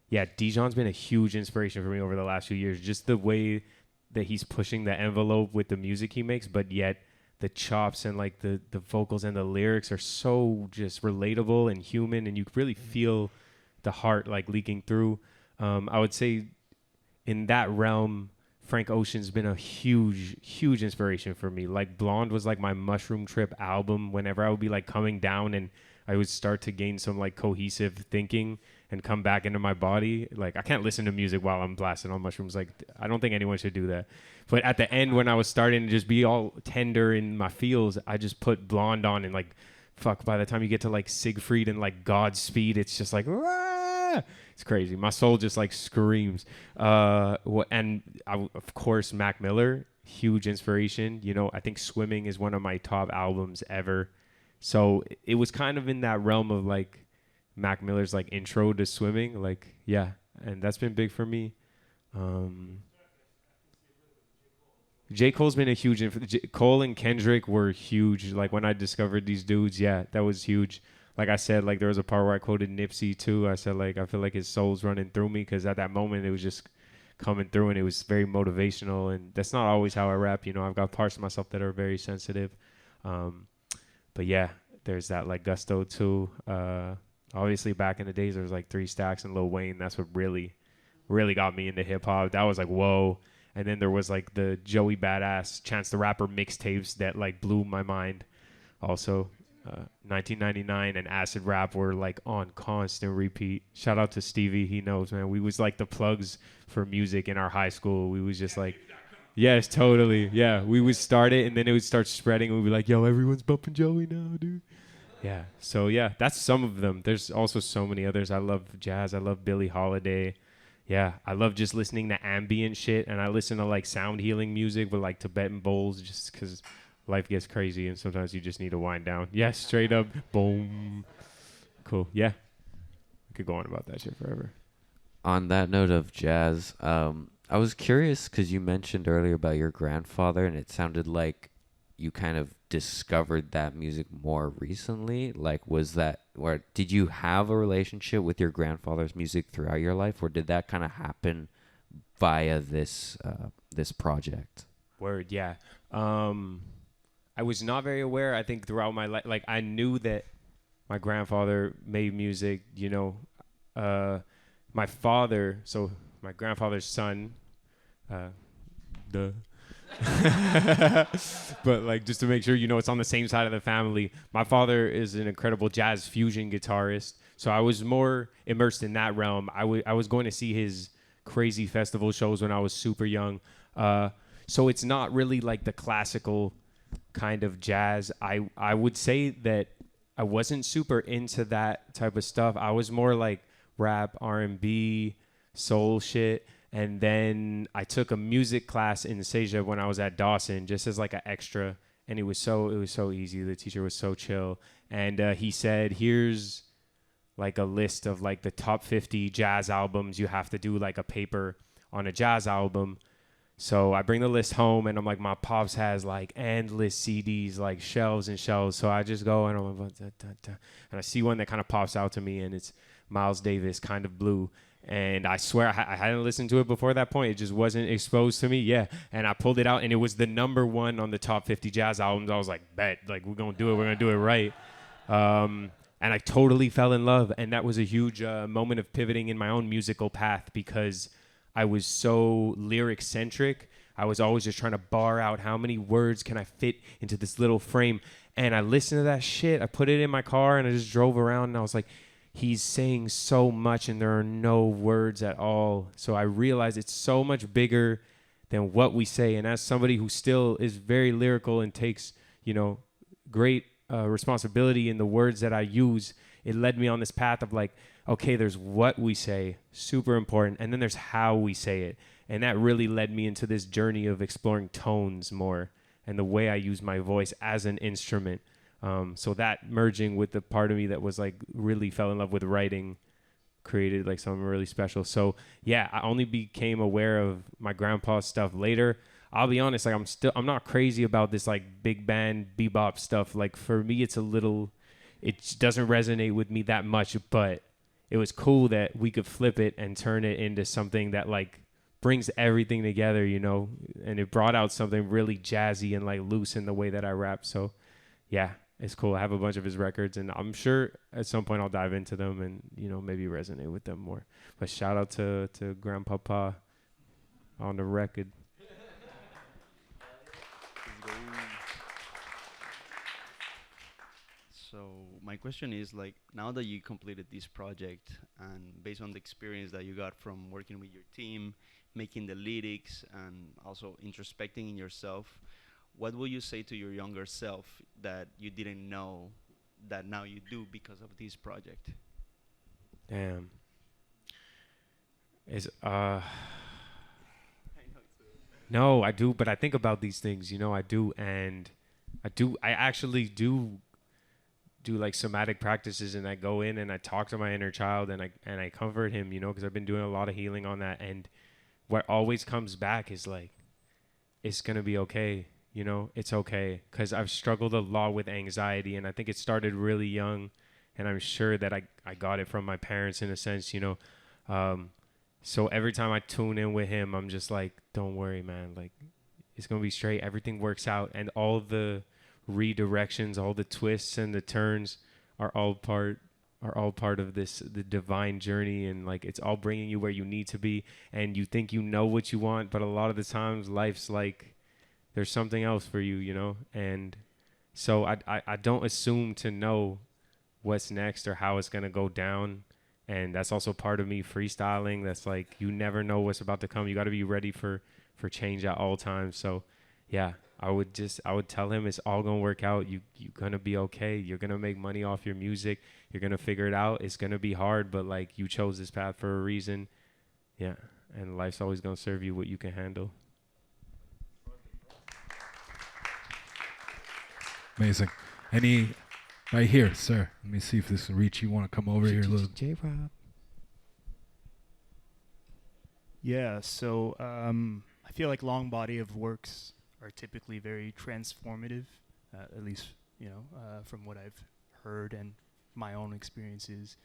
yeah, Dijon's been a huge inspiration for me over the last few years. Just the way that he's pushing the envelope with the music he makes, but yet the chops and like the vocals and the lyrics are so just relatable and human, and you really feel the heart like leaking through. I would say in that realm, Frank Ocean's been a huge inspiration for me. Like, Blonde was like my mushroom trip album. Whenever I would be like coming down and I would start to gain some like cohesive thinking and come back into my body. Like, I can't listen to music while I'm blasting on mushrooms. Like, I don't think anyone should do that. But at the end, when I was starting to just be all tender in my feels, I just put Blonde on, and like, fuck, by the time you get to like Siegfried and like Godspeed, it's just like, Rah! It's crazy. My soul just like screams. And of course, Mac Miller, huge inspiration. You know, I think Swimming is one of my top albums ever. So it was kind of in that realm of like Mac Miller's like intro to swimming. Like, yeah. And that's been big for me. J. Cole's been a huge Cole and Kendrick were huge. Like, when I discovered these dudes, yeah, that was huge. Like I said, like, there was a part where I quoted Nipsey too. I said, like, I feel like his soul's running through me, because at that moment it was just coming through, and it was very motivational. And that's not always how I rap. You know, I've got parts of myself that are very sensitive. But yeah, there's that like gusto too. Obviously back in the days, there was like 3 Stacks and Lil Wayne. That's what really got me into hip hop. That was like, whoa. And then there was like the Joey Badass Chance the Rapper mixtapes that like blew my mind. Also, 1999 and Acid Rap were like on constant repeat. Shout out to Stevie. He knows, man. We was like the plugs for music in our high school. We was just like, yes, totally. Yeah, we would start it, and then it would start spreading. We'd be like, yo, everyone's bumping Joey now, dude. Yeah. So yeah, that's some of them. There's also so many others. I love jazz. I love Billie Holiday. Yeah, I love just listening to ambient shit, and I listen to like sound healing music with like Tibetan bowls, just because life gets crazy and sometimes you just need to wind down. Yeah, straight up. Boom. Cool. Yeah. We could go on about that shit forever. On that note of jazz, I was curious because you mentioned earlier about your grandfather, and it sounded like you kind of discovered that music more recently. Like, was that, or did you have a relationship with your grandfather's music throughout your life, or did that kind of happen via this project? Word, yeah. I was not very aware. I think throughout my life, like, I knew that my grandfather made music. You know, my father, so my grandfather's son, but like, just to make sure, you know, it's on the same side of the family. My father is an incredible jazz fusion guitarist, so I was more immersed in that realm. I was going to see his crazy festival shows when I was super young, so it's not really like the classical kind of jazz. I would say that I wasn't super into that type of stuff. I was more like rap, R&B, soul shit. And then I took a music class in Seja when I was at Dawson, just as like an extra, and it was so easy. The teacher was so chill, and he said, "Here's like a list of like the top 50 jazz albums. You have to do like a paper on a jazz album." So I bring the list home, and I'm like, my pops has like endless CDs, like shelves and shelves. So I just go and I'm like, and I see one that kind of pops out to me, and it's Miles Davis, Kind of Blue. And I swear I hadn't listened to it before that point. It just wasn't exposed to me. Yeah. And I pulled it out, and it was the #1 on the top 50 jazz albums. I was like, bet, like, we're going to do it. We're going to do it right. And I totally fell in love. And that was a huge moment of pivoting in my own musical path, because I was so lyric centric. I was always just trying to bar out how many words can I fit into this little frame. And I listened to that shit. I put it in my car and I just drove around, and I was like, he's saying so much and there are no words at all. So I realized it's so much bigger than what we say. And as somebody who still is very lyrical and takes, great responsibility in the words that I use, it led me on this path of like, okay, there's what we say, super important. And then there's how we say it. And that really led me into this journey of exploring tones more and the way I use my voice as an instrument. So that merging with the part of me that was like really fell in love with writing created like something really special. So yeah, I only became aware of my grandpa's stuff later. I'll be honest, like I'm not crazy about this like big band bebop stuff. Like for me, it doesn't resonate with me that much, but it was cool that we could flip it and turn it into something that like brings everything together, and it brought out something really jazzy and like loose in the way that I rap. So yeah, it's cool. I have a bunch of his records, and I'm sure at some point I'll dive into them and, maybe resonate with them more. But shout out to Grandpapa on the record. So my question is, like, now that you completed this project and based on the experience that you got from working with your team, making the lyrics and also introspecting in yourself, what will you say to your younger self that you didn't know that now you do because of this project? Damn. No, I do, but I think about these things, I do. And I actually do like somatic practices, and I go in and I talk to my inner child and I comfort him, because I've been doing a lot of healing on that. And what always comes back is like, it's going to be okay. It's okay, because I've struggled a lot with anxiety, and I think it started really young, and I'm sure that I got it from my parents in a sense, so every time I tune in with him, I'm just like, don't worry, man, like, it's going to be straight. Everything works out, and all the redirections, all the twists and the turns are all part of the divine journey, and like, it's all bringing you where you need to be, and you think you know what you want, but a lot of the times life's like, there's something else for you, and so I don't assume to know what's next or how it's going to go down. And that's also part of me freestyling. That's like, you never know what's about to come. You got to be ready for change at all times. So yeah, I would tell him it's all going to work out. You're going to be okay. You're going to make money off your music. You're going to figure it out. It's going to be hard, but like, you chose this path for a reason. Yeah. And life's always going to serve you what you can handle. Amazing. Any right here, sir? Let me see if this will reach. You want to come over here a little? J-Rob. Yeah. So I feel like long body of works are typically very transformative, at least from what I've heard and my own experiences.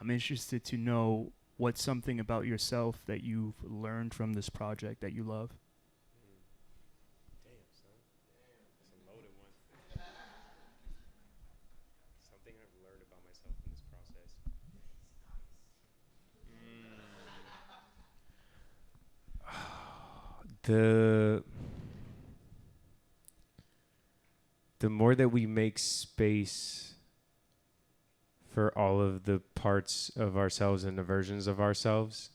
I'm interested to know what's something about yourself that you've learned from this project that you love. The more that we make space for all of the parts of ourselves and the versions of ourselves,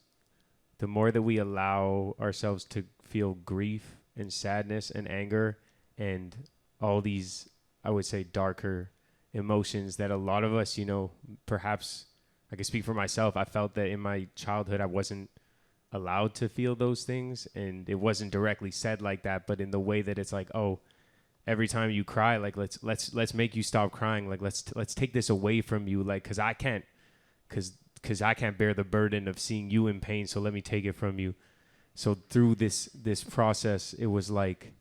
the more that we allow ourselves to feel grief and sadness and anger and all these, I would say, darker emotions that a lot of us, perhaps I can speak for myself. I felt that in my childhood I wasn't allowed to feel those things, and it wasn't directly said like that, but in the way that it's like, oh, every time you cry, like let's make you stop crying, like let's take this away from you, like because I can't bear the burden of seeing you in pain, so let me take it from you. So through this process, it was like,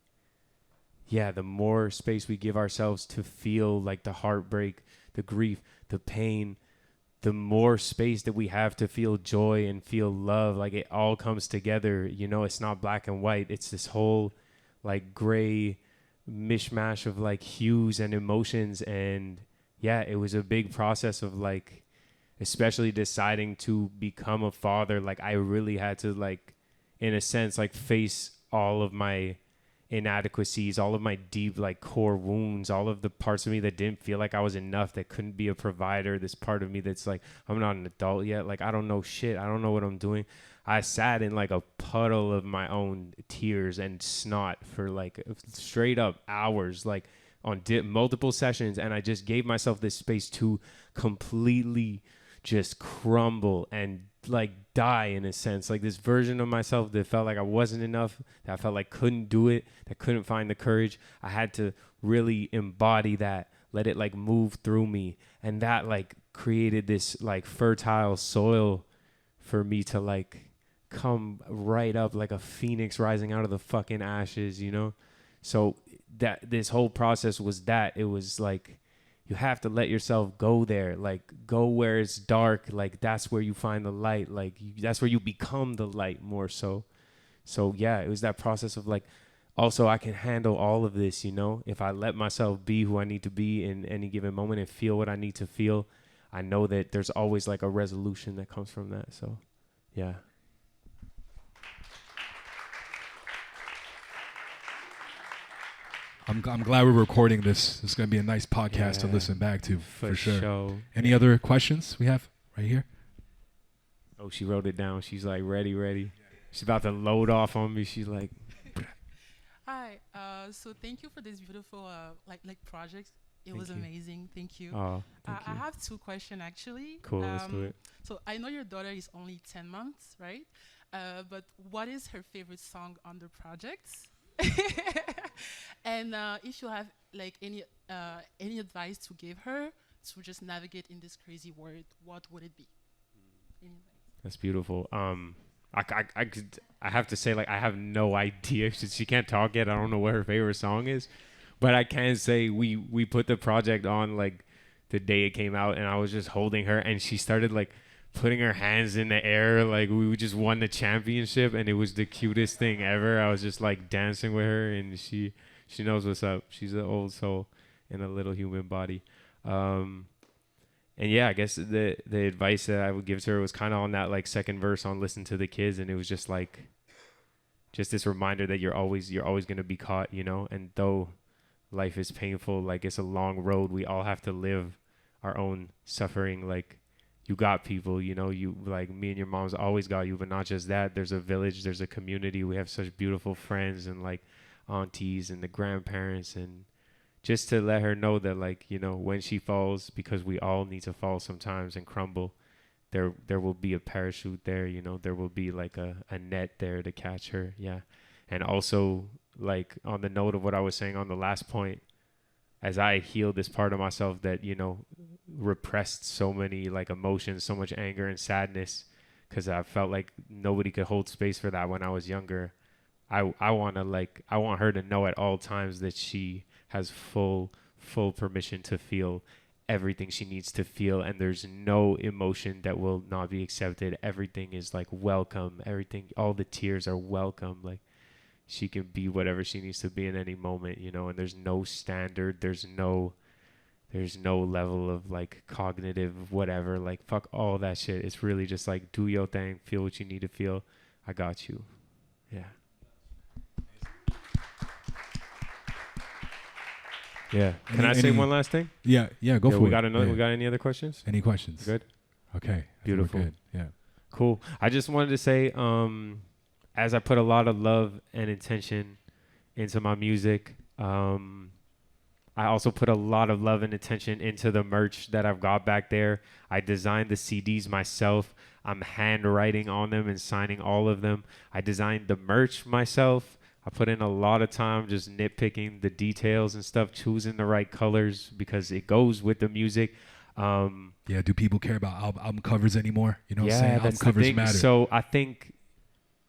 yeah, the more space we give ourselves to feel like the heartbreak, the grief, the pain, the more space that we have to feel joy and feel love, like it all comes together. You know, it's not black and white. It's this whole like gray mishmash of like hues and emotions. And yeah, it was a big process of like, especially deciding to become a father. Like I really had to like, in a sense, like face all of my inadequacies, all of my deep like core wounds, all of the parts of me that didn't feel like I was enough, that couldn't be a provider, this part of me that's like, I'm not an adult yet, like I don't know shit, I don't know what I'm doing. I sat in like a puddle of my own tears and snot for like straight up hours, like on multiple sessions, and I just gave myself this space to completely just crumble and like die, in a sense, like this version of myself that felt like I wasn't enough, that I felt like couldn't do it, that couldn't find the courage. I had to really embody that, let it like move through me, and that like created this like fertile soil for me to like come right up like a phoenix rising out of the fucking ashes, you know? So that this whole process was that it was like, you have to let yourself go there, like go where it's dark, like that's where you find the light, like that's where you become the light more so. So yeah, it was that process of like, also I can handle all of this, you know, if I let myself be who I need to be in any given moment and feel what I need to feel, I know that there's always like a resolution that comes from that. So yeah. I'm glad we're recording this. It's going to be a nice podcast to listen back to, for sure. Any other questions we have right here? Oh, she wrote it down. She's like, ready. She's about to load off on me. She's like... Hi. So thank you for this beautiful like project. It was amazing. Thank you. Oh, thank you. I have 2 questions, actually. Cool, let's do it. So I know your daughter is only 10 months, right? But what is her favorite song on the project? And if you have like any advice to give her to just navigate in this crazy world, what would it be? That's beautiful. I have to say, like, I have no idea. She can't talk yet. I don't know what her favorite song is, but I can say we put the project on like the day it came out, and I was just holding her, and she started like putting her hands in the air, like we just won the championship, and it was the cutest thing ever. I was just like dancing with her, and she knows what's up. She's an old soul in a little human body. And yeah, I guess the advice that I would give to her was kind of on that like second verse on listen to the kids, and it was just like just this reminder that you're always going to be caught, you know, and though life is painful, like it's a long road, we all have to live our own suffering. Like, you got people, you know, you like me and your mom's always got you, but not just that. There's a village, there's a community. We have such beautiful friends and like aunties and the grandparents, and just to let her know that, like, you know, when she falls, because we all need to fall sometimes and crumble, there will be a parachute there, you know, there will be like a net there to catch her. Yeah. And also, like, on the note of what I was saying on the last point, as I heal this part of myself that, you know, repressed so many like emotions, so much anger and sadness, because I felt like nobody could hold space for that when I was younger. I want her to know at all times that she has full permission to feel everything she needs to feel, and there's no emotion that will not be accepted. Everything is like welcome. Everything, all the tears are welcome. Like, she can be whatever she needs to be in any moment, you know, and there's no standard. There's no level of like cognitive whatever, like fuck all that shit. It's really just like, do your thing, feel what you need to feel. I got you. Yeah. Yeah. Can I say one last thing? Yeah, go for it. We got any other questions? Any questions? Good. Okay. Beautiful. Good. Yeah. Cool. I just wanted to say, as I put a lot of love and intention into my music, I also put a lot of love and attention into the merch that I've got back there. I designed the CDs myself. I'm handwriting on them and signing all of them. I designed the merch myself. I put in a lot of time just nitpicking the details and stuff, choosing the right colors because it goes with the music. Yeah, do people care about album covers anymore? You know what I'm saying? Album covers matter. So I think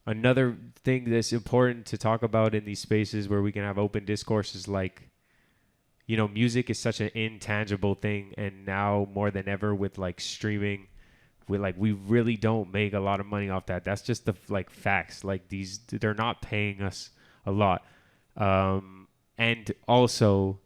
another thing that's important to talk about in these spaces where we can have open discourse is like, you know, music is such an intangible thing, and now more than ever with like streaming, we really don't make a lot of money off that. That's just the like facts. Like they're not paying us a lot. And also,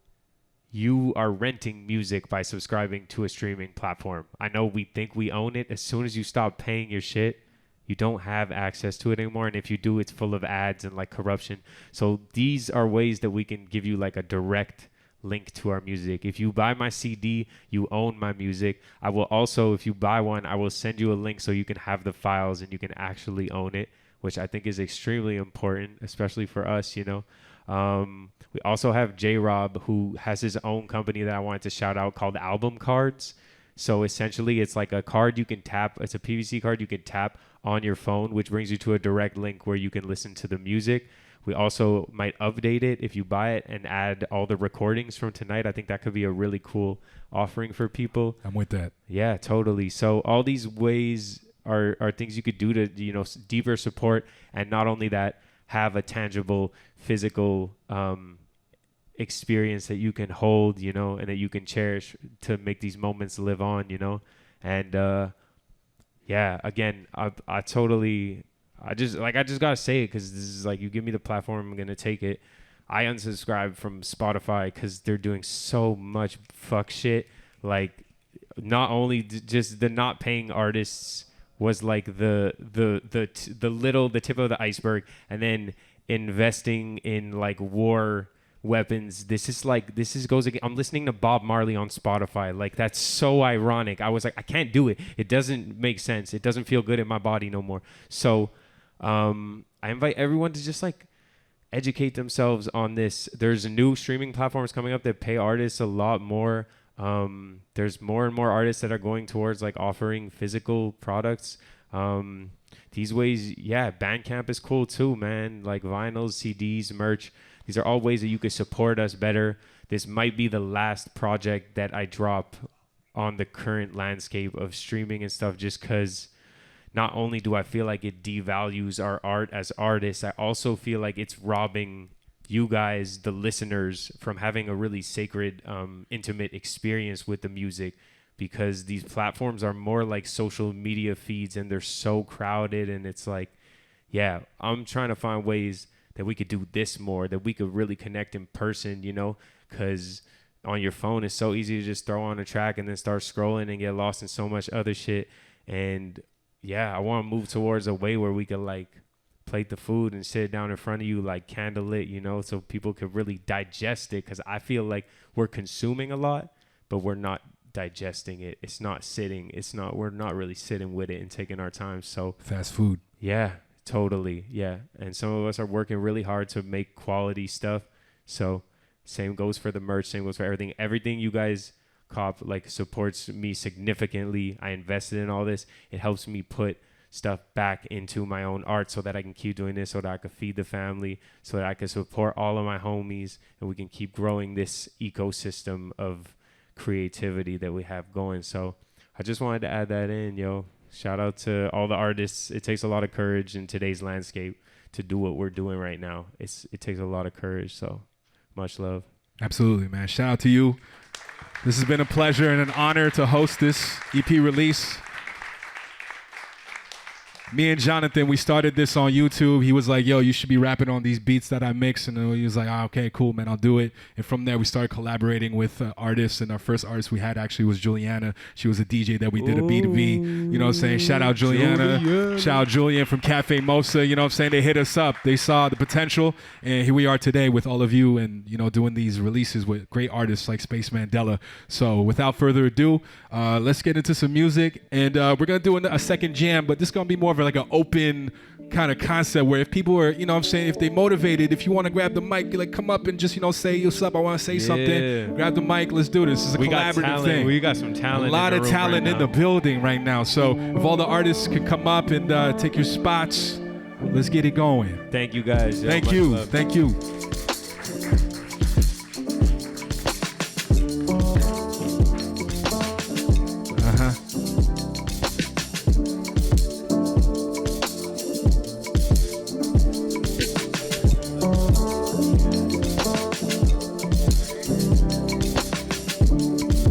you are renting music by subscribing to a streaming platform. I know we think we own it. As soon as you stop paying your shit, you don't have access to it anymore. And if you do, it's full of ads and like corruption. So these are ways that we can give you like a direct link to our music. If you buy my CD, you own my music. I will also, if you buy one, I will send you a link so you can have the files and you can actually own it, which I think is extremely important, especially for us, you know. We also have J-Rob, who has his own company that I wanted to shout out called Album Cards. So essentially, it's like a card you can tap. It's a PVC card you can tap on your phone, which brings you to a direct link where you can listen to the music. We also might update it if you buy it and add all the recordings from tonight. I think that could be a really cool offering for people. I'm with that. Yeah, totally. So all these ways are things you could do to, you know, deeper support, and not only that, have a tangible physical experience that you can hold, you know, and that you can cherish to make these moments live on, you know. And yeah, again, I just gotta say it because this is like, you give me the platform, I'm gonna take it. I unsubscribed from Spotify because they're doing so much fuck shit. Like, not only just the not paying artists was like the tip of the iceberg, and then investing in like war weapons. Goes again. I'm listening to Bob Marley on Spotify. Like, that's so ironic. I was like, I can't do it. It doesn't make sense. It doesn't feel good in my body no more. So I invite everyone to just like educate themselves on this. There's new streaming platforms coming up that pay artists a lot more. There's more and more artists that are going towards like offering physical products. These ways, yeah, Bandcamp is cool too, man. Like vinyls, CDs, merch. These are all ways that you could support us better. This might be the last project that I drop on the current landscape of streaming and stuff, just because not only do I feel like it devalues our art as artists, I also feel like it's robbing you guys, the listeners, from having a really sacred, intimate experience with the music, because these platforms are more like social media feeds and they're so crowded. And it's like, yeah, I'm trying to find ways that we could do this more, that we could really connect in person, you know, because on your phone it's so easy to just throw on a track and then start scrolling and get lost in so much other shit. And yeah, I want to move towards a way where we could like plate the food and sit down in front of you like candlelit, you know, so people could really digest it, because I feel like we're consuming a lot, but we're not digesting it. It's not sitting. We're not really sitting with it and taking our time. So fast food. Yeah. Totally, yeah. And some of us are working really hard to make quality stuff. So same goes for the merch, same goes for everything. Everything you guys cop like supports me significantly. I invested in all this. It helps me put stuff back into my own art so that I can keep doing this, so that I can feed the family, so that I can support all of my homies, and we can keep growing this ecosystem of creativity that we have going. So I just wanted to add that in, yo. Shout out to all the artists. It takes a lot of courage in today's landscape to do what we're doing right now. It takes a lot of courage. So much love. Absolutely, man. Shout out to you. This has been a pleasure and an honor to host this EP release. Me and Jonathan, we started this on YouTube. He was like, yo, you should be rapping on these beats that I mix. And he was like, okay, cool, man, I'll do it. And from there, we started collaborating with artists. And our first artist we had actually was Juliana. She was a DJ that we did a B2B. You know what I'm saying? Shout out Juliana. Shout out Julian from Cafe Mosa. You know what I'm saying? They hit us up. They saw the potential. And here we are today with all of you and, you know, doing these releases with great artists like Spaceman Dela. So without further ado, let's get into some music. And we're going to do a second jam, but this is going to be more of like an open kind of concept where if people are, you know what I'm saying, if they motivated, if you want to grab the mic, like come up and just, you know, say, what's up, I want to say something. Grab the mic, let's do this. This is a collaborative thing. We got some talent. A lot of talent in the building right now. So if all the artists could come up and take your spots, let's get it going. Thank you guys. Thank you. Thank you.